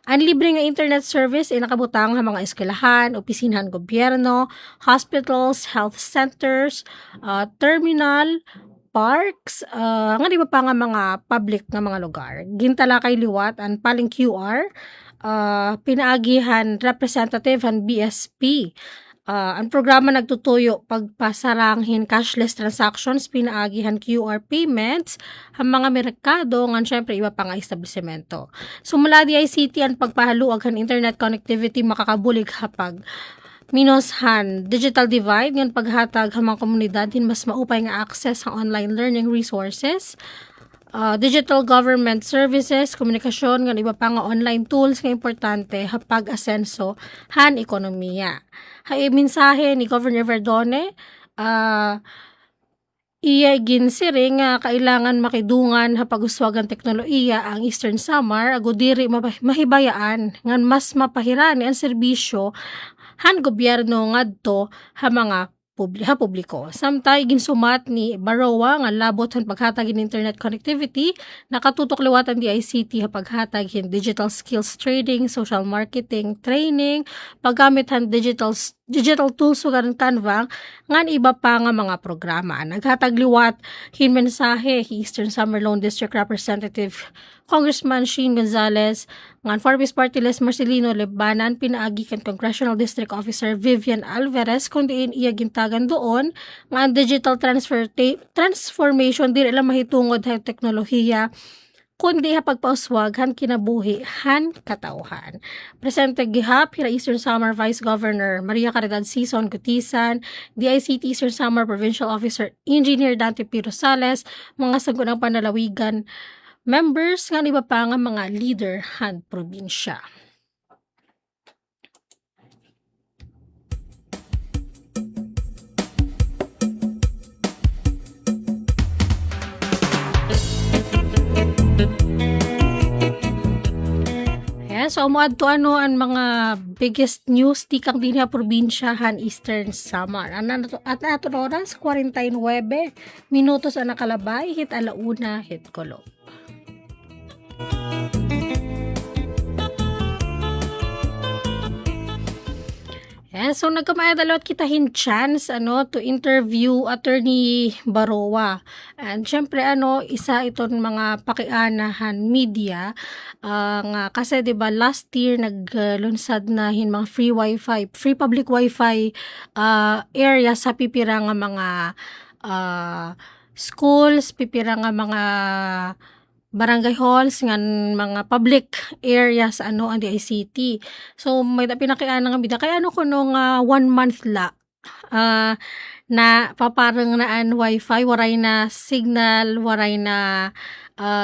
Ang libre nga internet service ay nakabutang ha mga eskwelahan, opisinahan gobyerno, hospitals, health centers, terminal, parks, nga di ba pa nga mga public nga mga lugar. Gintala kay liwat ang paling QR, pinaagihan representative han BSP. Ang programa nagtutuyo pagpasaranghin cashless transactions, pinaagihan QR payments, ang mga merkado, ngan syempre iba pang establishmento. Sumula DICT ang pagpahaluag han internet connectivity makakabulig hapag minushan digital divide ngan paghatag ha mga komunidad hin mas maupay nga access sa online learning resources, digital government services, komunikasyon, nga iba pa nga online tools nga importante hapag asenso han ekonomiya. Hay mensahe ni Governor Verdone, iya ginsiri nga kailangan makidungan hapag uswagan teknolohiya ang Eastern Samar ago diri mahibayaan ngan mas mapahirani ang serbisyo han gobyerno ngadto ha mga publiko. Samtay ginsumat ni Baroa nga labot han paghatag in internet connectivity, nakatutok liwat ang DICT ha paghatag in digital skills training, social marketing training, paggamit han digital tools ug Canva ngan iba pa nga mga programa. Naghatag liwat hin mensahe Eastern Samar Lone District Representative Congressman Sheen Gonzales, ngan Forbes Party List Marcelino Lebanan, pinaagi kan Congressional District Officer Vivian Alvarez, kundi iya gintagan doon nga digital transformation dili lang mahitungod ha teknolohiya, kundi ha pagpauswag han kinabuhi han katauhan. Presente gihap hira Eastern Samar Vice Governor Maria Caridad Sison Gutisan, DICT Eastern Samar Provincial Officer Engineer Dante P. Rosales, mga sagunang panalawigan members nga iba pa nga mga leader han probinsya. So amuad to ano ang mga biggest news tikang din ha probinsyahan Eastern Samar. At nato oras 49 minutos ang nakalabay hit alauna hit kolog. Yes, so nagkamayadalot kita chance to interview Attorney Baroa. And syempre isa iton mga pakianahan media nga kasi 'di ba last year naglunsad na mga free public wifi area sa pipira nga mga schools, pipira nga mga barangay halls ngan mga public areas ang DICT. So may pinakiana nga bida kaya kuno nga 1 month na paparang naan wifi waray na signal, waray na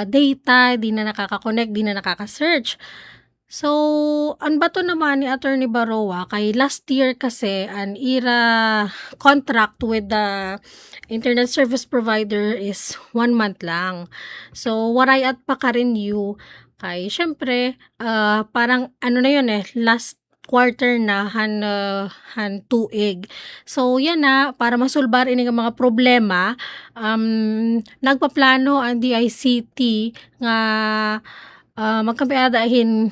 data, di na nakaka-connect, di na nakaka-search. So, ang bato naman ni Attorney Baroa kay last year kasi an ira contract with the internet service provider is 1 month lang. So, waray at paka-renew kay syempre parang na yun last quarter na han tuig. So, yan na para masulbar ini nga mga problema nagpaplano ang DICT nga magkampiadahin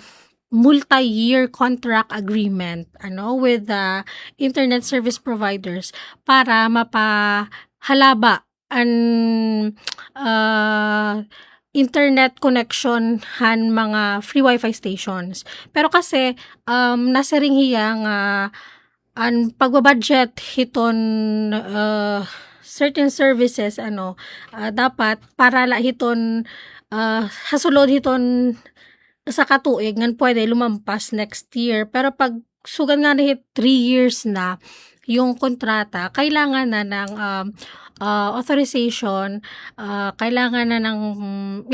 multi-year contract agreement with the internet service providers para mapahalaba ang internet connection han mga free wifi stations. Pero kasi nasa ring hiya nga ang pagbabudget hiton certain services dapat para hiton hasulod hiton sa katuig ngan pwede lumampas next year. Pero pag sugan nga 3 years na yung kontrata, kailangan na ng authorization, kailangan na ng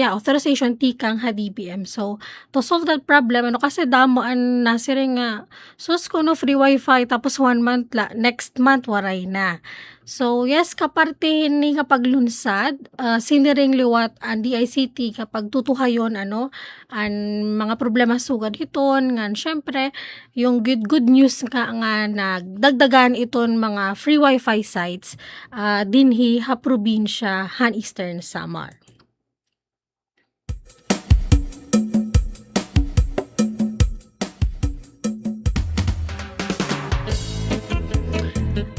authorization tikang DBM. So, to solve that problem, kasi damo ang nasiring nga, sus ko free wifi, tapos 1 month next month waray na. So, yes, kaparte ni kapag lunsad, siniring liwat ang DICT kapag tutuhayon ang mga problema sugad iton, nga syempre, yung good news nga nagdagdagan iton mga free wifi sites, dinhi ha probinsya han Eastern Samar.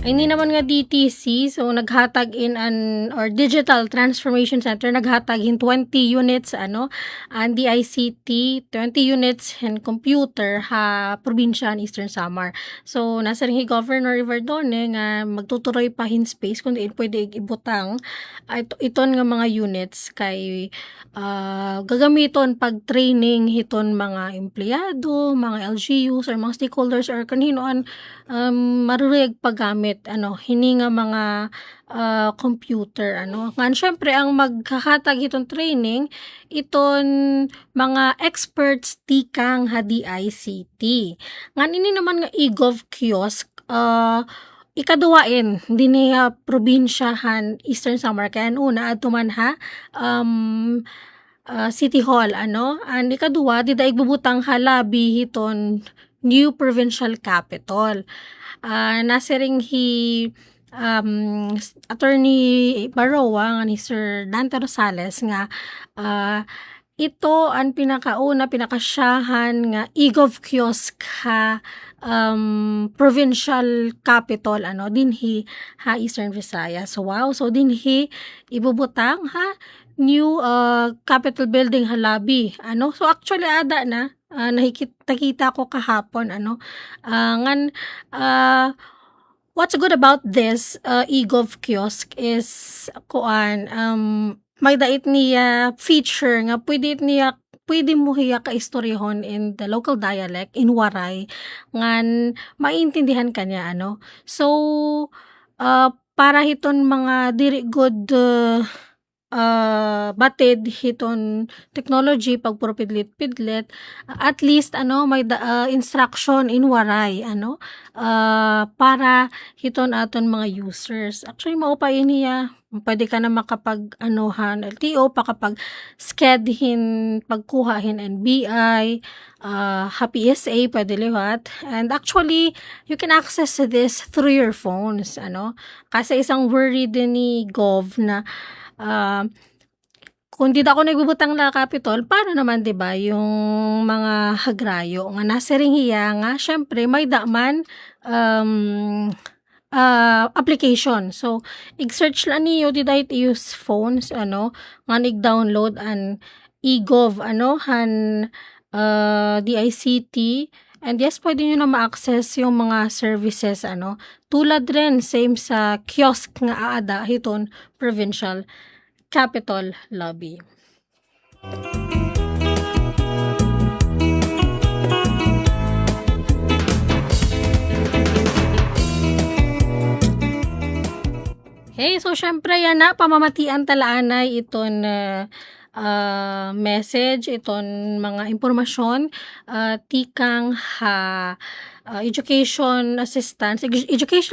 Ay ni naman nga DTC, so naghatag in or Digital Transformation Center, naghatag in 20 units ang DICT, 20 units and computer ha probinsya ng Eastern Samar. So nasa rin Governor Riverdone nga magtuturoy pa hin space kung diin pwede ibutang iton nga mga units kay gagamiton pag training hiton mga empleyado, mga LGUs or mga stakeholders or kanhinoan marureg paggamit hininga mga computer ngan syempre ang maghahatag itong training iton mga experts tikang ha DICT ngan ini naman nga eGov kiosk ikaduwain din probinsyahan Eastern Samar kaya una adto man City Hall an ikaduwa di daig bubutang halabi hiton new provincial capital. Nasiring Attorney Baroa nga ni Sir Dante Rosales nga ito ang pinakasyahan nga eGov kiosk ha provincial capital dinhi ha Eastern Visayas. So wow, so dinhi ibubutang new capital building ha lobby so actually ada na nakita ko kahapon ngan what's good about this eGov kiosk is may dait niya feature nga pwede mo hiya ka-istoryahan in the local dialect in Waray ngan maintindihan kanya so para hiton mga diri good batid hiton technology pag puro pidlit at least may instruction in Waray para hiton aton mga users. Actually maupayin niya pwede ka na makapag LTO pa kapag sked-hin pagkuhahin NBI happy PSA pwede liwat and actually you can access this through your phones kasi isang worry din ni Gov na kung di ako nagbubutang na capital, paano naman 'di ba yung mga hagrayo nga nasa ring hiya nga syempre may daman application. So ig-search lang niyo did I use phones nga ig-download an eGov DICT. And yes, pwede nyo na ma-access yung mga services tulad rin same sa kiosk nga aada hiton provincial capital lobby. Hey, so syempre yan na pamamatian talaanay iton message, iton mga impormasyon tikang educational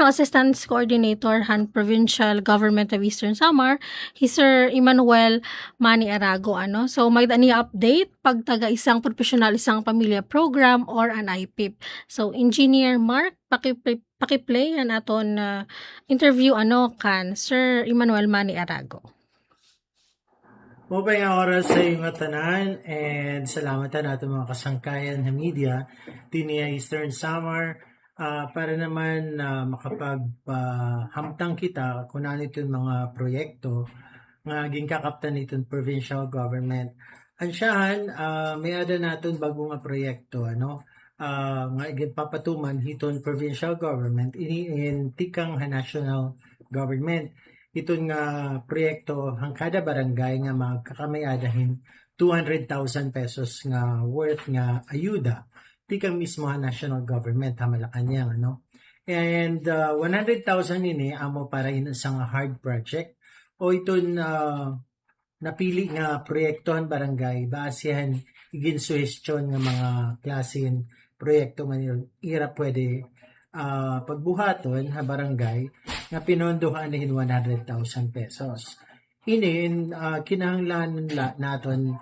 assistance coordinator han Provincial Government of Eastern Samar, si Sir Emmanuel Manny Arago So may dani update pag taga isang professional isang pamilya program or an IPIP. So Engineer Mark pakiplay an aton interview kan Sir Emmanuel Manny Arago. Mabay nga oras sa iyong tanan and salamatan natin mga kasangkayan na media din Eastern Samar para naman makapaghamtang kita kung ano itong mga proyekto nga ginkakaptan itong provincial government. Ansyahan, may ada natin bagong proyekto nga igipapatuman hiton provincial government in tikang national government. Ito nga proyekto ang kada barangay nga magkakamayadahin 200,000 pesos nga worth nga ayuda tikang mismo ang national government Malacanang and 100,000 ini amo para isang hard project o ito napili nga proyekto ang barangay basehan igin suhestyon nga mga klasen proyekto nga ira pwede pagbuhaton ha barangay nga pinondohan nihin 100,000 pesos. Ini kinahanglan naton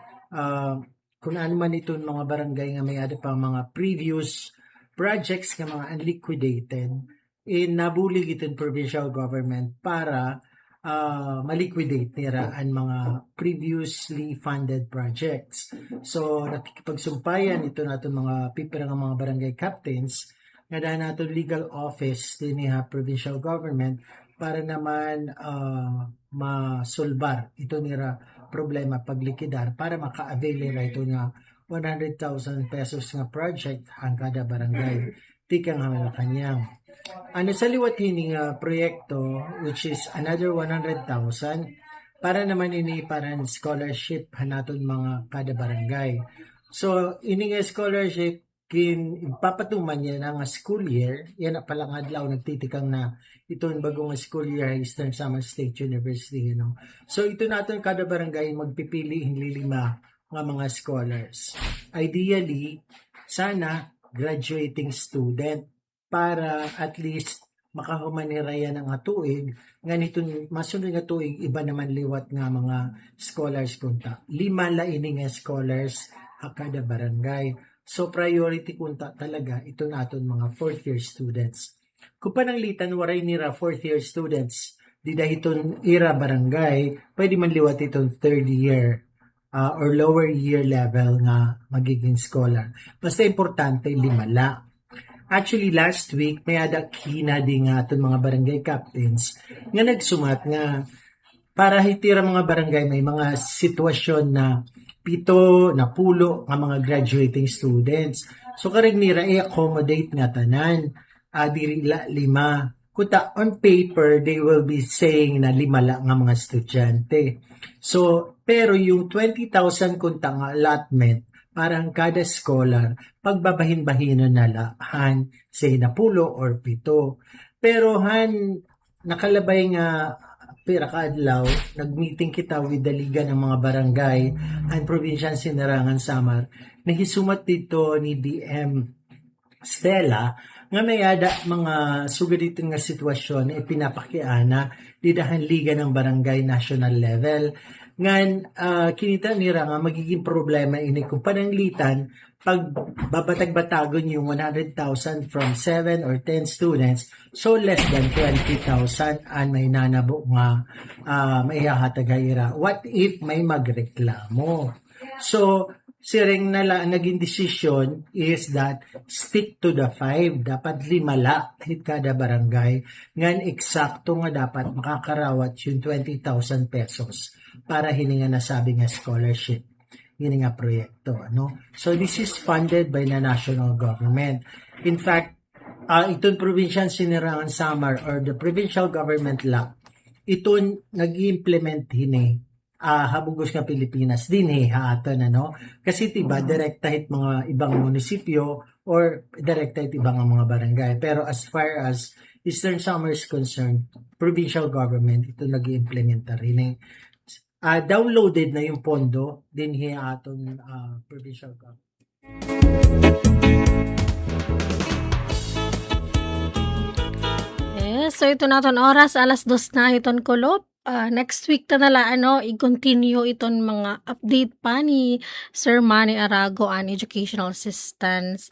kung ano man itong mga barangay nga may ada pang mga previous projects nga mga unliquidated nabulig itong provincial government para maliquidate nila ang mga previously funded projects. So nakikipagsumpayan ito natin mga pipirang mga barangay captains nga dahil natin legal office din provincial government para naman masolbar ito nila problema paglikidar para maka-avail nila ito nga 100,000 pesos nga project ang kada barangay tikang Malacanang. Sa liwat hini nga proyekto which is another 100,000 para naman ini parang scholarship naton mga kada barangay. So ini nga scholarship papatuman niya na nga school year, yan na palang adlaw nagtitikang na ito ang bagong school year Eastern Samar State University. So ito natin kada barangay magpipili hindi 5 nga mga scholars. Ideally, sana graduating student para at least makahumanirayan ang tuig nga nitong masunod nga tuig iba naman liwat nga mga scholars kunta. 5 la ini nga scholars kada barangay. So priority kunta talaga ito naton mga 4th year students. Kung pananglitan waray nira 4th year students, di dahiton ira barangay, pwede man liwat itong 3rd year or lower year level nga magiging scholar. Basta importante 5 la. Actually last week may ada kina di nga itong mga barangay captains nga nagsumat nga para hitira mga barangay may mga sitwasyon na 7 na 10 nga mga graduating students. So karig nira i-accommodate nga tanan. Diri la 5. Kuta on paper they will be saying na 5 la nga mga estudyante. So pero yung 20,000 kunta nga allotment parang kada scholar pagbabahin-bahinon na lahan say na 10 or 7. Pero nakalabay nga pira kaadlaw, nag-meeting kita with the Liga ng mga barangay ang Provincial Sinarangan Samar. Nagisumat dito ni DM Stella nga may ada mga sugadito nga sitwasyon pinapakiana di dahan Liga ng Barangay National Level Ngan kinita nira nga magiging problema ini kung pananglitan pag babatag-batagon yung 100,000 from 7 or 10 students, so less than 20,000 an may nanabo nga maihahatag ira. What if may magreklamo? So, siring naging decision is that stick to the 5. Dapat 5 la hit kada barangay. Ngan eksakto nga dapat makakarawat yung 20,000 pesos para hininga nasabi nga scholarship. Yun nga proyekto. No? So, this is funded by the national government. In fact, itong Provincial Sinirangan Samar or the provincial government law, itong nag-implement hini habugos nga Pilipinas din haaton ano kasi tiba direkta hit mga ibang munisipyo or direkta hit ibang mga barangay, pero as far as Eastern Samar is concerned, provincial government ito nag-implement rin downloaded na yung pondo din aton provincial government. Yes, so ito naton oras, 2:00 na iton kulop. Next week ta nala i-continue iton mga update pa ni Sir Manny Arago on educational assistance,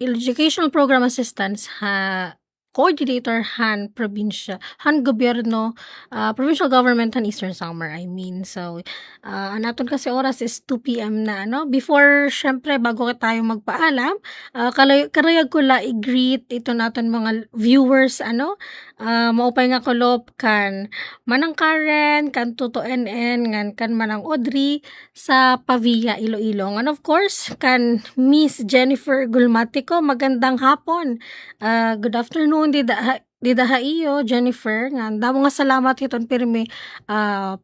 educational program assistance coordinator han probinsya han gobyerno provincial government han Eastern Samar so naton kasi oras is 2 PM na before syempre bago tayo magpaalam karayag ko la i-greet ito naton mga viewers maupay nga kulop kan Manang Karen kan Tuto NN ngan kan Manang Audrey sa Pavia Iloilo, and of course kan Miss Jennifer Gulmatico, magandang hapon, good afternoon di daha iyo Jennifer, nga damo nga salamat hiton pirmi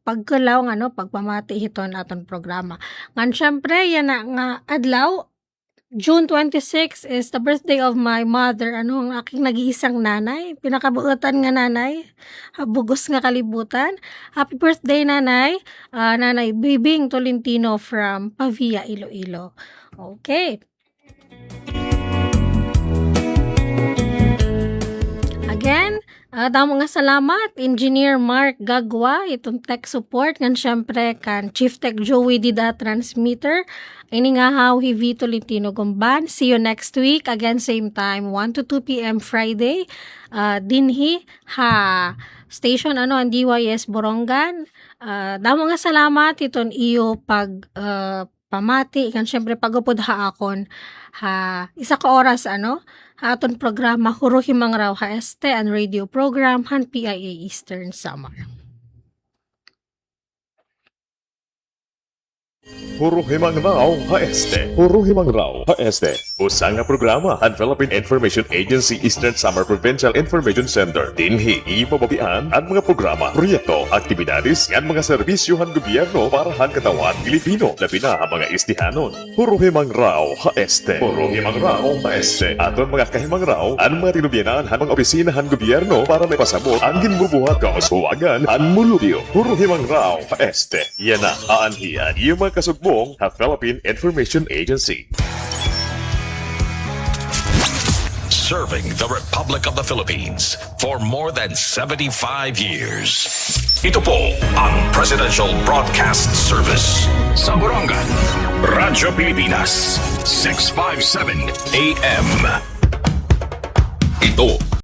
pagkalaw pagpamati hiton aton programa. Ngan syempre yan nga adlaw June 26 is the birthday of my mother, ang aking nag-iisang nanay, pinakabuutan nga nanay, bugos nga kalibutan. Happy birthday nanay, Nanay Bibing Tolentino from Pavia Iloilo. Okay. Again, damo nga salamat Engineer Mark Gagwa itong tech support, ngan syempre kan Chief Tech Joey Dida transmitter ini nga Hauhi V Tolentino Gumban. See you next week again same time 1 to 2 PM Friday dinhi station ang DYS Borongan. Damo nga salamat iton iyo pag pamati kan syempre pagupod akon isa ka oras aton programa Huro Himang Raw HST and radio program han PIA Eastern Samar. Puro Himang Raw HST. Puro Himang Raw HST. Usang nga programa ang Philippine Information Agency Eastern Samar Provincial Information Center. Dinhi ipababian ang mga programa, proyekto, aktibidades, yan mga serbisyo han gobyerno para han katawan Pilipino. Labi na ang mga istihanon. Puro Himang Raw HST. Puro Himang Raw HST. Aton mga kahimang raw, ang mga tinubyanan han mga opisina han gobyerno para may pasabot ang ginbubuhat kauswagan han mulubyo. Puro Himang Raw HST. Yan na aanhiyan yung mga kasubong ha Philippine Information Agency. Serving the Republic of the Philippines for more than 75 years. Ito po ang Presidential Broadcast Service sa Borongan, Radyo Pilipinas, 657 AM. Ito